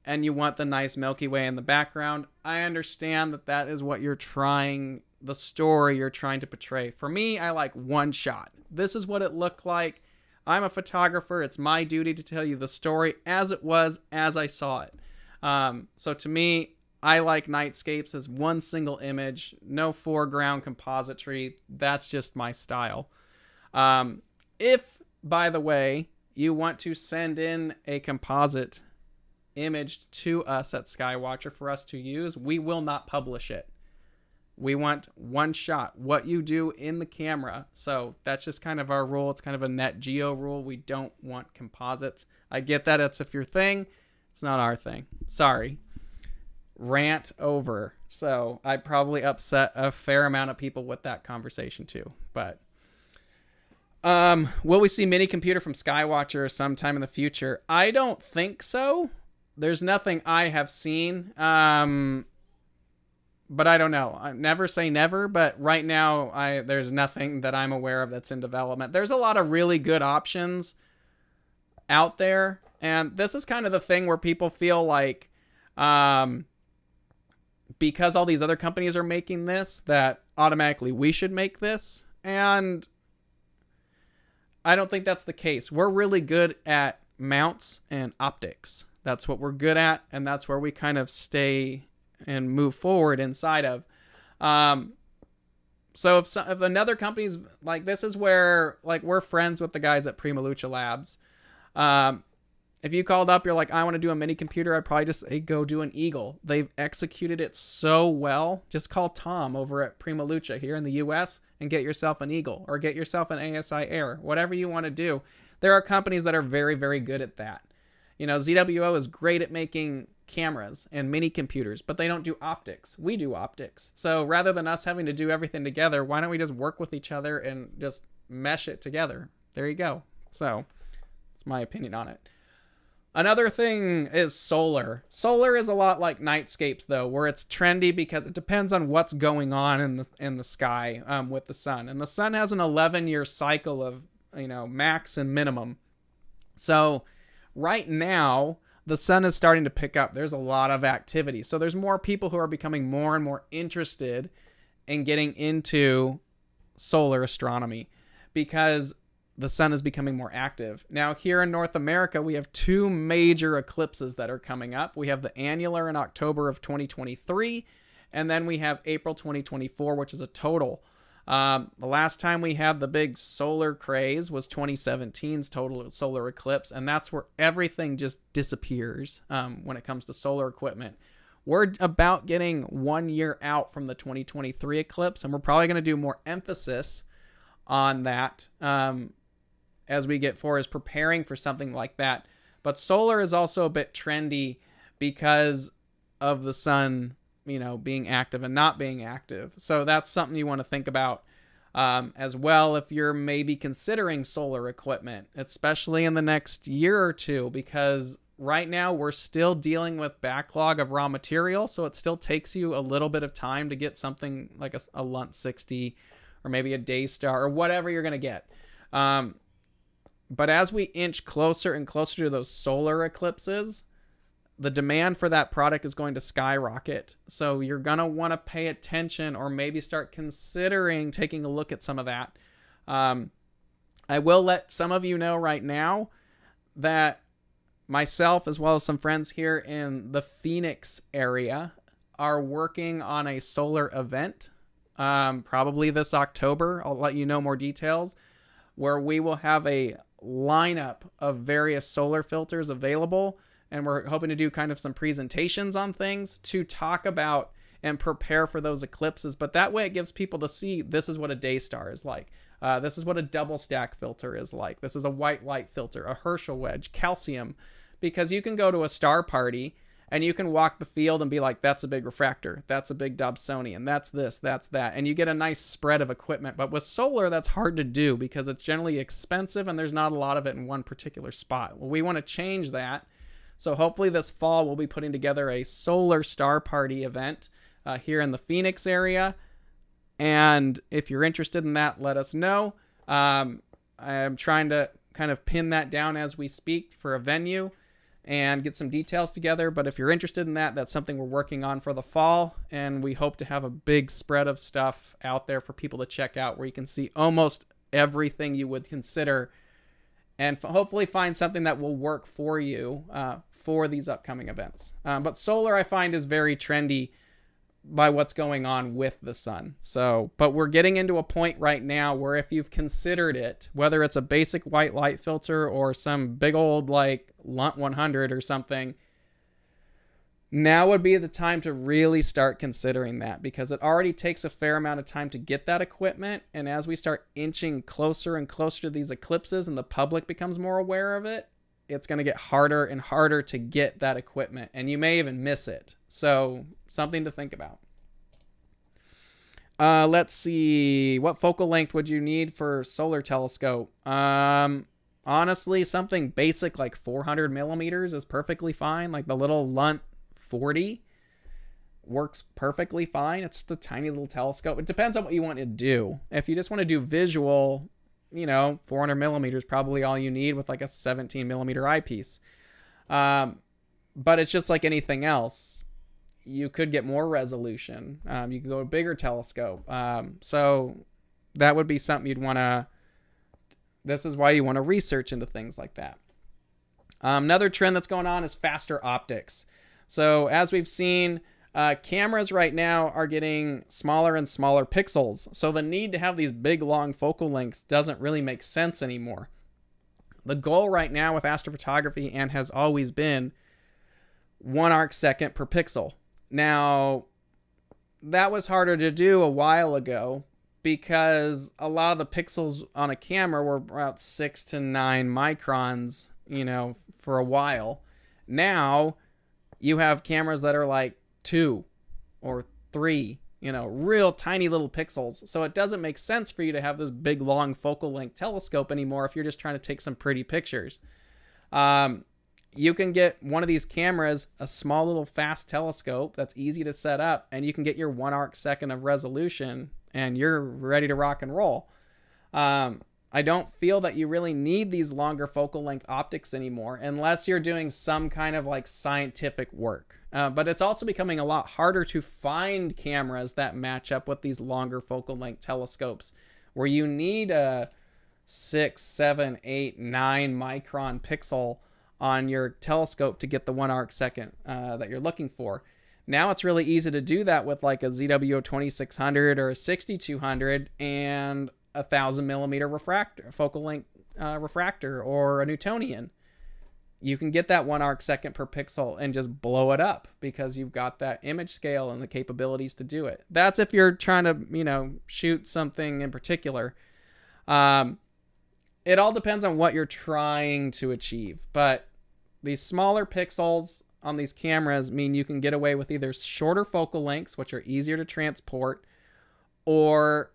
and you want the nice Milky Way in the background. I understand that that is what you're trying, the story you're trying to portray. For me, I like one shot. This is what it looked like. I'm a photographer. It's my duty to tell you the story as it was, as I saw it. So to me, I like nightscapes as one single image, no foreground compositry. That's just my style. If, by the way, you want to send in a composite image to us at Skywatcher for us to use, we will not publish it. We want one shot, what you do in the camera. So that's just kind of our rule. It's kind of a net geo rule. We don't want composites. I get that it's if your thing. It's not our thing. Sorry. Rant over. So I probably upset a fair amount of people with that conversation too. But will we see mini computer from Skywatcher sometime in the future? I don't think so. There's nothing I have seen. But I don't know. I never say never, but right now there's nothing that I'm aware of that's in development. There's a lot of really good options out there, and this is kind of the thing where people feel like because all these other companies are making this, that automatically we should make this, and I don't think that's the case. We're really good at mounts and optics. That's what we're good at, and that's where we kind of stay and move forward inside of. So if another company's like, this is where like we're friends with the guys at Prima Lucha Labs. If you called up, you're like, I want to do a mini computer, I'd probably just say go do an Eagle. They've executed it so well. Just call Tom over at Prima Lucha here in the US and get yourself an Eagle or get yourself an ASI Air, whatever you want to do. There are companies that are very, very good at that. You know, ZWO is great at making cameras and mini computers, but they don't do optics. We do optics. So rather than us having to do everything together, why don't we just work with each other and just mesh it together? There you go. So that's my opinion on it. Another thing is solar. Solar is a lot like nightscapes though, where it's trendy because it depends on what's going on in the sky with the sun. And the sun has an 11-year cycle of, you know, max and minimum. So right now, the sun is starting to pick up. There's a lot of activity. So there's more people who are becoming more and more interested in getting into solar astronomy because the sun is becoming more active. Now, here in North America, we have two major eclipses that are coming up. We have the annular in October of 2023, and then we have April 2024, which is a total. The last time we had the big solar craze was 2017's total solar eclipse, and that's where everything just disappears when it comes to solar equipment. We're about getting 1 year out from the 2023 eclipse, and we're probably going to do more emphasis on that as we get forward, as preparing for something like that. But solar is also a bit trendy because of the sun, you know, being active and not being active. So that's something you want to think about as well if you're maybe considering solar equipment, especially in the next year or two, because right now we're still dealing with backlog of raw material. So it still takes you a little bit of time to get something like a Lunt 60 or maybe a Daystar or whatever you're going to get. But as we inch closer and closer to those solar eclipses, the demand for that product is going to skyrocket. So you're going to want to pay attention or maybe start considering taking a look at some of that. I will let some of you know right now that myself, as well as some friends here in the Phoenix area, are working on a solar event, probably this October. I'll let you know more details, where we will have a lineup of various solar filters available. And we're hoping to do kind of some presentations on things to talk about and prepare for those eclipses. But that way it gives people to see this is what a day star is like. This is what a double stack filter is like. This is a white light filter, a Herschel wedge, calcium. Because you can go to a star party and you can walk the field and be like, that's a big refractor, that's a big Dobsonian, that's this, that's that. And you get a nice spread of equipment. But with solar, that's hard to do because it's generally expensive and there's not a lot of it in one particular spot. Well, we want to change that. So hopefully this fall, we'll be putting together a solar star party event here in the Phoenix area. And if you're interested in that, let us know. I'm trying to kind of pin that down as we speak for a venue and get some details together. But if you're interested in that, that's something we're working on for the fall. And we hope to have a big spread of stuff out there for people to check out where you can see almost everything you would consider and hopefully find something that will work for you for these upcoming events. But solar, I find, is very trendy by what's going on with the sun. But we're getting into a point right now where if you've considered it, whether it's a basic white light filter or some big old like Lunt 100 or something, now would be the time to really start considering that, because it already takes a fair amount of time to get that equipment. And as we start inching closer and closer to these eclipses and the public becomes more aware of it, it's going to get harder and harder to get that equipment, and you may even miss it. So something to think about. Let's see. What focal length would you need for solar telescope? Honestly, something basic like 400 millimeters is perfectly fine. Like the little Lunt 40 works perfectly fine. It's just a tiny little telescope. It depends on what you want to do. If you just want to do visual, 400 millimeters probably all you need with like a 17 millimeter eyepiece. But it's just like anything else. You could get more resolution. You could go to a bigger telescope. So that would be something you'd want to, this is why you want to research into things like that. Another trend that's going on is faster optics. So as we've seen, cameras right now are getting smaller and smaller pixels. So the need to have these big, long focal lengths doesn't really make sense anymore. The goal right now with astrophotography, and has always been, 1 arc second per pixel. Now, that was harder to do a while ago because a lot of the pixels on a camera were about 6 to 9 microns, for a while. Now, you have cameras that are like 2 or 3, real tiny little pixels. So it doesn't make sense for you to have this big, long focal length telescope anymore if you're just trying to take some pretty pictures. You can get one of these cameras, a small little fast telescope that's easy to set up, and you can get your 1 arc second of resolution and you're ready to rock and roll. I don't feel that you really need these longer focal length optics anymore unless you're doing some kind of like scientific work. But it's also becoming a lot harder to find cameras that match up with these longer focal length telescopes where you need a 6, 7, 8, 9 micron pixel on your telescope to get the 1 arc second that you're looking for. Now it's really easy to do that with like a ZWO 2600 or a 6200 and 1,000 millimeter focal length refractor or a Newtonian. You can get that 1 arc second per pixel and just blow it up because you've got that image scale and the capabilities to do it. That's if you're trying to, shoot something in particular. It all depends on what you're trying to achieve, but these smaller pixels on these cameras mean you can get away with either shorter focal lengths, which are easier to transport, or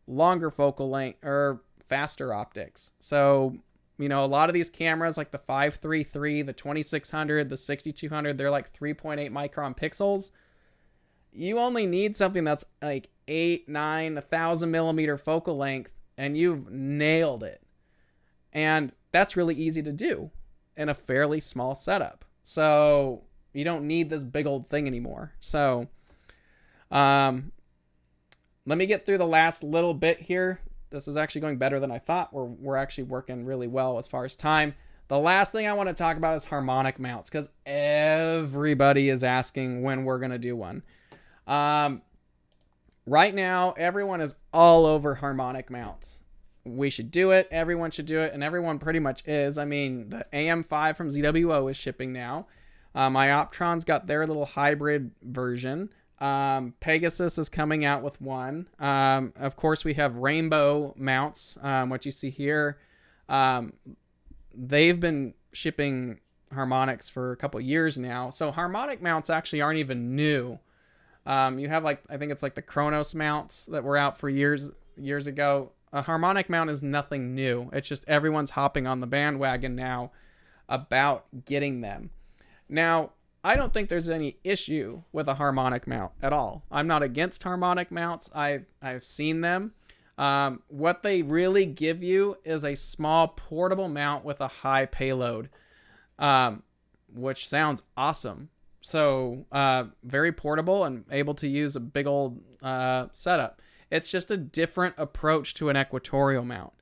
longer focal length or faster optics. So, a lot of these cameras like the 533, the 2600, the 6200, they're like 3.8 micron pixels. You only need something that's like 8, 9, 1,000 millimeter focal length, and you've nailed it. And that's really easy to do in a fairly small setup. So you don't need this big old thing anymore. So let me get through the last little bit here. This is actually going better than I thought. We're actually working really well as far as time. The last thing I want to talk about is harmonic mounts, because everybody is asking when we're going to do one. Right now, everyone is all over harmonic mounts. We should do it. Everyone should do it. And everyone pretty much is. I mean, the AM5 from ZWO is shipping now. My Optron's got their little hybrid version. Pegasus is coming out with one. Of course, we have rainbow mounts, what you see here. They've been shipping harmonics for a couple years now. So harmonic mounts actually aren't even new. You have I think it's like the Kronos mounts that were out for years ago. A harmonic mount is nothing new. It's just everyone's hopping on the bandwagon now about getting them. Now, I don't think there's any issue with a harmonic mount at all. I'm not against harmonic mounts. I've seen them. What they really give you is a small portable mount with a high payload, which sounds awesome. So very portable and able to use a big old setup. It's just a different approach to an equatorial mount.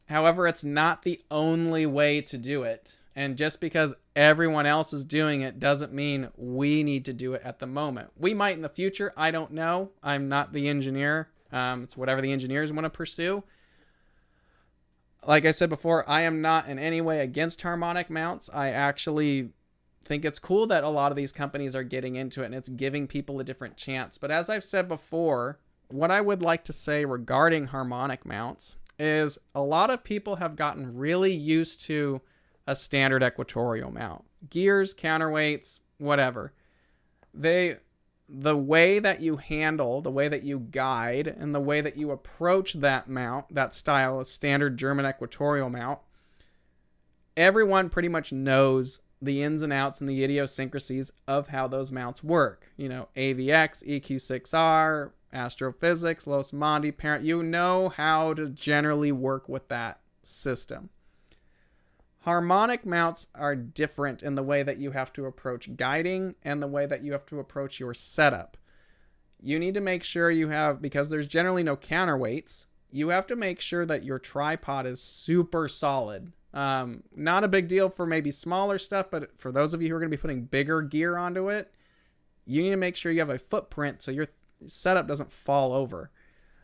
However, it's not the only way to do it. And just because everyone else is doing it doesn't mean we need to do it at the moment. We might in the future. I don't know. I'm not the engineer. It's whatever the engineers want to pursue. Like I said before, I am not in any way against harmonic mounts. I actually think it's cool that a lot of these companies are getting into it and it's giving people a different chance. But as I've said before, what I would like to say regarding harmonic mounts is a lot of people have gotten really used to a standard equatorial mount. Gears, counterweights, whatever. The way that you handle, the way that you guide, and the way that you approach that mount, that style of standard German equatorial mount, everyone pretty much knows the ins and outs and the idiosyncrasies of how those mounts work. You know, AVX, EQ6R, astrophysics, Los Mondi, parent. You know how to generally work with that system. Harmonic mounts are different in the way that you have to approach guiding and the way that you have to approach your setup. You need to make sure you have, because there's generally no counterweights, you have to make sure that your tripod is super solid. Not a big deal for maybe smaller stuff, but for those of you who are going to be putting bigger gear onto it, you need to make sure you have a footprint so your setup doesn't fall over.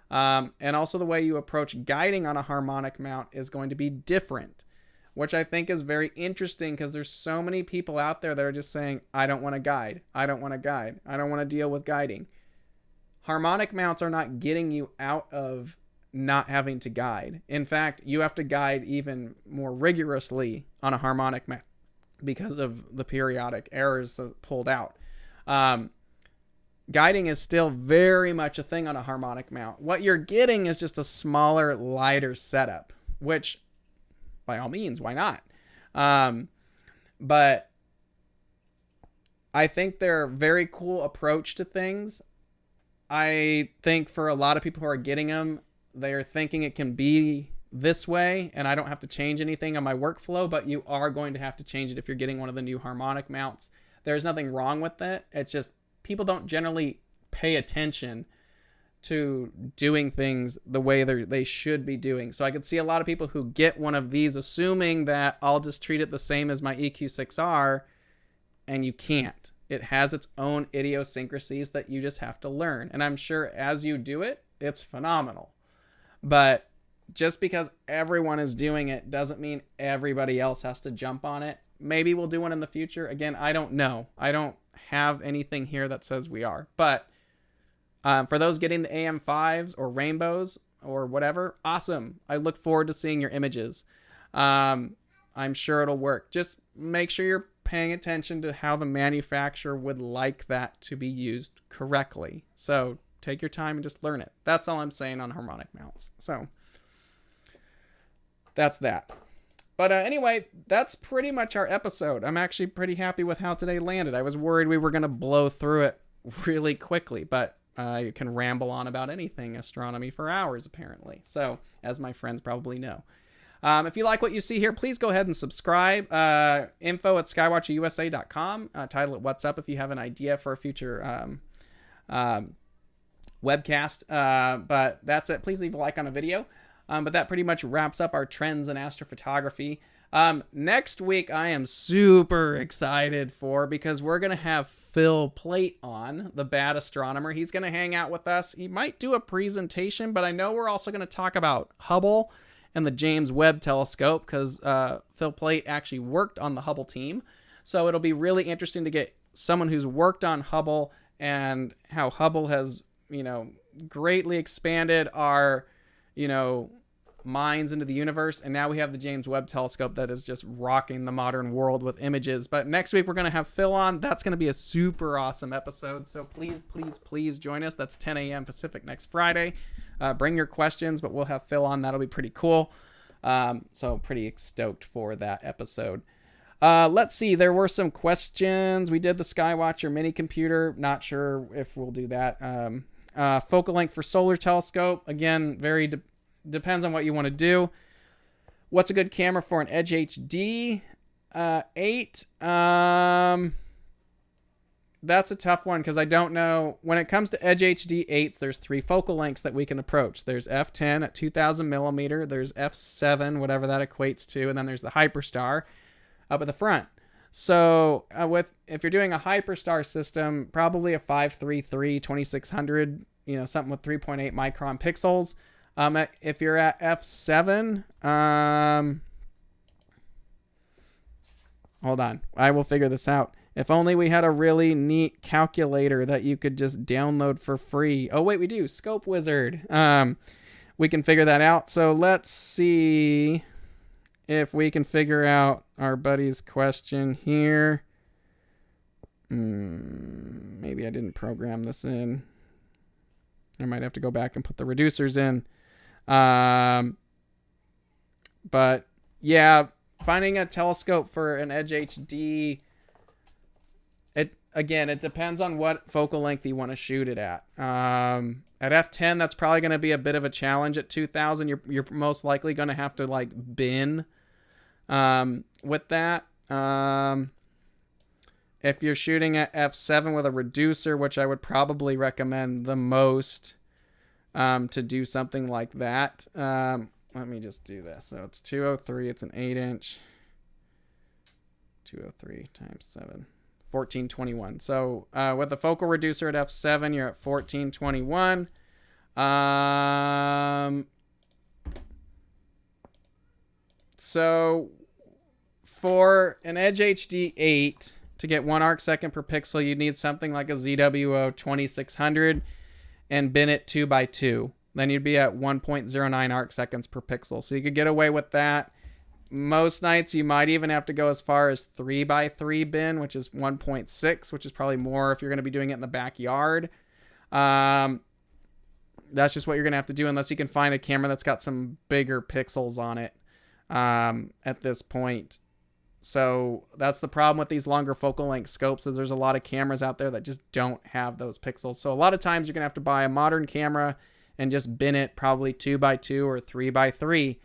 And also the way you approach guiding on a harmonic mount is going to be different, which I think is very interesting because there's so many people out there that are just saying, I don't want to guide. I don't want to guide. I don't want to deal with guiding. Harmonic mounts are not getting you out of not having to guide. In fact, you have to guide even more rigorously on a harmonic mount because of the periodic errors pulled out. Guiding is still very much a thing on a harmonic mount. What you're getting is just a smaller, lighter setup, which by all means, why not? But I think they're a very cool approach to things. I think for a lot of people who are getting them, they're thinking it can be this way and I don't have to change anything on my workflow, but you are going to have to change it if you're getting one of the new harmonic mounts. There's nothing wrong with it. It's just people don't generally pay attention to doing things the way they should be doing. So I could see a lot of people who get one of these assuming that I'll just treat it the same as my EQ6R, and you can't. It has its own idiosyncrasies that you just have to learn. And I'm sure as you do it, it's phenomenal. But just because everyone is doing it doesn't mean everybody else has to jump on it. Maybe we'll do one in the future. Again, I don't know. I don't have anything here that says we are. But for those getting the AM5s or rainbows or whatever, awesome. I look forward to seeing your images. I'm sure it'll work. Just make sure you're paying attention to how the manufacturer would like that to be used correctly. So take your time and just learn it. That's all I'm saying on harmonic mounts. So that's that. But anyway, that's pretty much our episode. I'm actually pretty happy with how today landed. I was worried we were going to blow through it really quickly, but you can ramble on about anything astronomy for hours, apparently. So, as my friends probably know. If you like what you see here, please go ahead and subscribe. info@skywatcherusa.com. Title it What's Up if you have an idea for a future webcast. But that's it. Please leave a like on a video. But that pretty much wraps up our trends in astrophotography. Next week, I am super excited for because we're going to have Phil Plait on, the bad astronomer. He's going to hang out with us. He might do a presentation, but I know we're also going to talk about Hubble and the James Webb Telescope because Phil Plait actually worked on the Hubble team. So it'll be really interesting to get someone who's worked on Hubble and how Hubble has, greatly expanded our, minds into the universe. And now we have the James Webb Telescope that is just rocking the modern world with images. But next week we're going to have Phil on. That's going to be a super awesome episode. So please join us. That's 10 a.m. Pacific next Friday. Bring your questions, but we'll have Phil on. That'll be pretty cool. So pretty stoked for that episode. Let's see. There were some questions. We did the Skywatcher mini computer. Not sure if we'll do that. Focal length for solar telescope. Again, depends on what you want to do. What's a good camera for an Edge HD 8? That's a tough one because I don't know. When it comes to Edge HD 8s, there's 3 focal lengths that we can approach. There's f10 at 2000 millimeter. There's f7, whatever that equates to. And then there's the Hyperstar up at the front. So if you're doing a Hyperstar system, probably a 533 2600, something with 3.8 micron pixels. If you're at f7, hold on, I will figure this out. If only we had a really neat calculator that you could just download for free. Oh wait, we do. Scope Wizard. We can figure that out. So let's see if we can figure out our buddy's question here. Maybe I didn't program this in. I might have to go back and put the reducers in. But yeah, finding a telescope for an Edge HD, it depends on what focal length you want to shoot it at. At f10, that's probably going to be a bit of a challenge. At 2000, you're most likely going to have to bin with that. If you're shooting at f7 with a reducer, which I would probably recommend the most, to do something like that. Let me just do this. So it's 203. It's an 8-inch. 203 times 7. 1421. So with the focal reducer at f7, you're at 1421. So for an Edge HD 8, to get 1 arc second per pixel, you need something like a ZWO 2600 and bin it 2x2. Then you'd be at 1.09 arc seconds per pixel. So you could get away with that. Most nights you might even have to go as far as 3x3 bin, which is 1.6, which is probably more if you're going to be doing it in the backyard. That's just what you're going to have to do unless you can find a camera that's got some bigger pixels on it at this point. So that's the problem with these longer focal length scopes, is there's a lot of cameras out there that just don't have those pixels. So a lot of times you're going to have to buy a modern camera and just bin it probably 2x2 or 3x3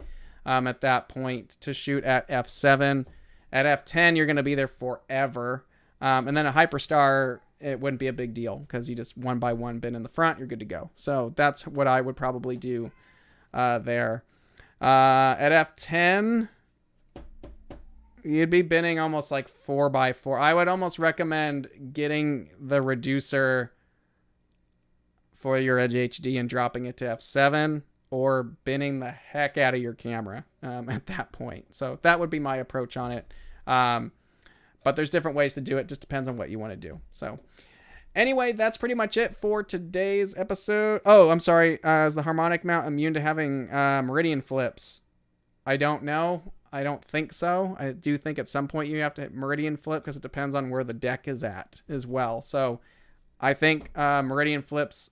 at that point to shoot at f7. At f10, you're going to be there forever. And then a Hyperstar, it wouldn't be a big deal because you just 1x1 bin in the front, you're good to go. So that's what I would probably do there. At f10... you'd be binning almost like 4x4. I would almost recommend getting the reducer for your Edge HD and dropping it to f7, or binning the heck out of your camera at that point. So that would be my approach on it. But there's different ways to do it. Just depends on what you want to do. So anyway, that's pretty much it for today's episode. Oh, I'm sorry. Is the Harmonic mount immune to having meridian flips? I don't know. I don't think so. I do think at some point you have to hit meridian flip because it depends on where the deck is at as well. So I think meridian flips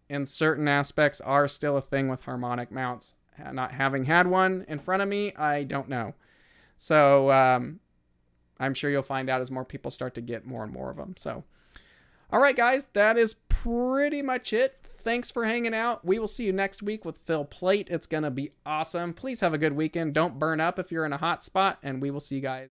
in certain aspects are still a thing with Harmonic mounts. Not having had one in front of me, I don't know. So I'm sure you'll find out as more people start to get more and more of them. So, all right, guys, that is pretty much it. Thanks for hanging out. We will see you next week with Phil Plate. It's going to be awesome. Please have a good weekend. Don't burn up if you're in a hot spot, and we will see you guys.